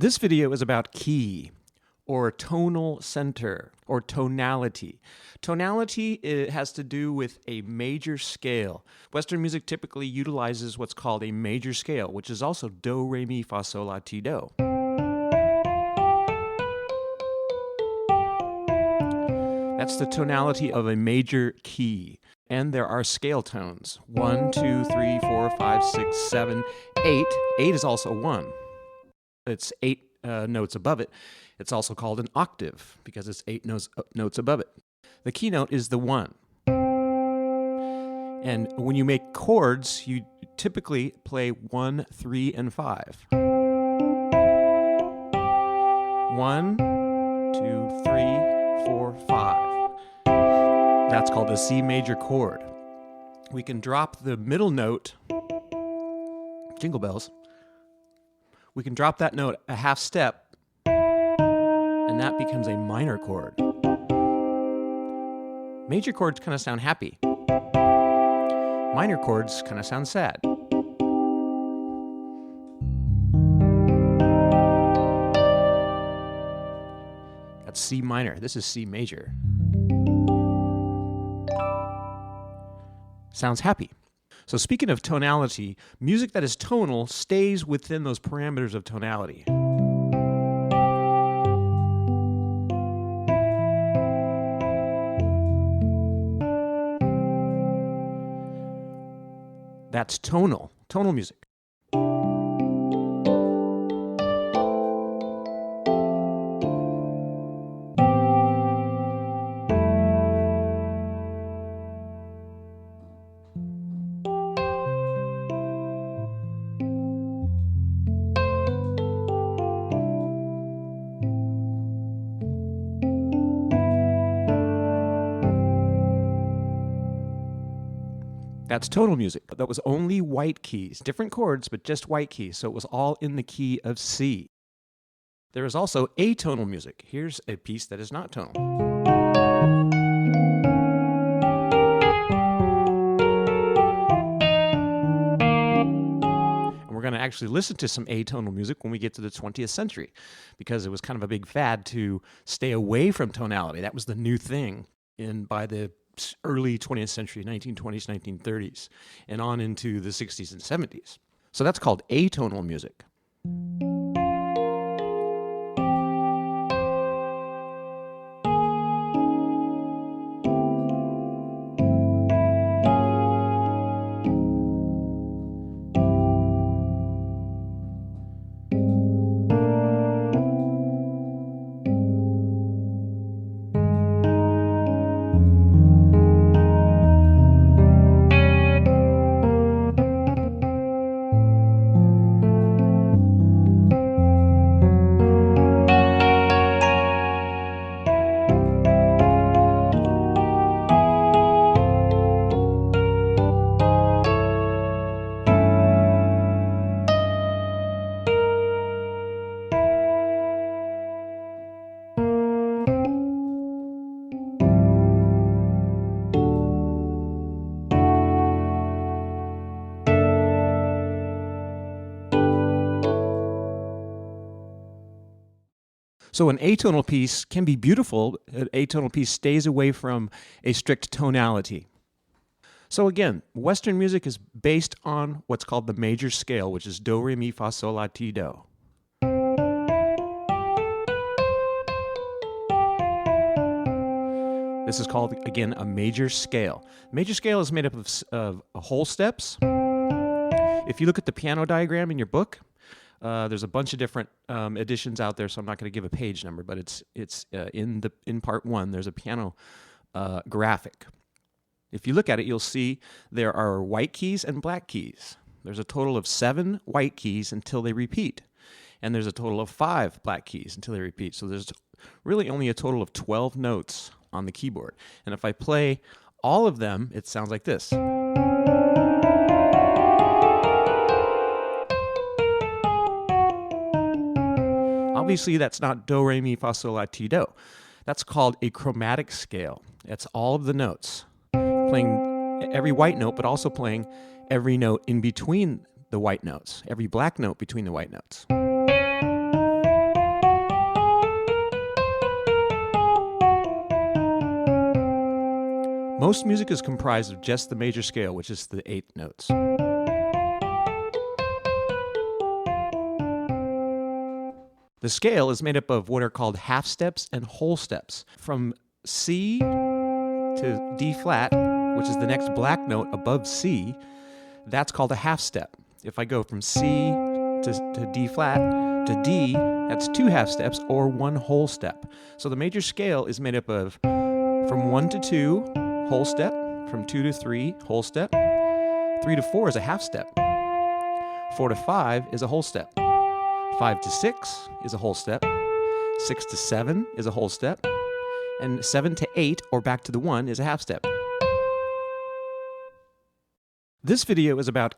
This video is about key, or tonal center, or tonality. Tonality has to do with a major scale. Western music typically utilizes what's called a major scale, which is also do, re, mi, fa, sol, la, ti, do. That's the tonality of a major key. And there are scale tones. 1, 2, 3, 4, 5, 6, 7, 8. 8 is also 1. It's 8 notes above it. It's also called an octave because it's 8 notes above it. The keynote is the 1. And when you make chords, you typically play 1, 3, and 5. 1, 2, 3, 4, 5. That's called a C major chord. We can drop the middle note, jingle bells. We can drop that note a half step, and that becomes a minor chord. Major chords kind of sound happy. Minor chords kind of sound sad. That's C minor. This is C major. Sounds happy. So speaking of tonality, music that is tonal stays within those parameters of tonality. That's tonal music. That's tonal music. That was only white keys. Different chords, but just white keys. So it was all in the key of C. There is also atonal music. Here's a piece that is not tonal. And we're going to actually listen to some atonal music when we get to the 20th century, because it was kind of a big fad to stay away from tonality. That was the new thing by the early 20th century, 1920s, 1930s, and on into the 60s and 70s. So that's called atonal music. So an atonal piece can be beautiful. An atonal piece stays away from a strict tonality. So again, Western music is based on what's called the major scale, which is do, re, mi, fa, sol, la, ti, do. This is called, again, a major scale. Major scale is made up of whole steps. If you look at the piano diagram in your book, there's a bunch of different editions out there, so I'm not going to give a page number, but it's in part 1. There's a piano graphic. If you look at it, you'll see there are white keys and black keys. There's a total of 7 white keys until they repeat, and there's a total of 5 black keys until they repeat. So there's really only a total of 12 notes on the keyboard. And if I play all of them, it sounds like this. Obviously, that's not do, re, mi, fa, sol, la, ti, do. That's called a chromatic scale. That's all of the notes, playing every white note, but also playing every note in between the white notes, every black note between the white notes. Most music is comprised of just the major scale, which is the 8 notes. The scale is made up of what are called half steps and whole steps. From C to D flat, which is the next black note above C, that's called a half step. If I go from C to D flat to D, that's 2 half steps or 1 whole step. So the major scale is made up of from 1 to 2, whole step, from 2 to 3, whole step, 3 to 4 is a half step, 4 to 5 is a whole step, 5 to 6 is a whole step, 6 to 7 is a whole step, and 7 to 8, or back to the 1, is a half step. This video is about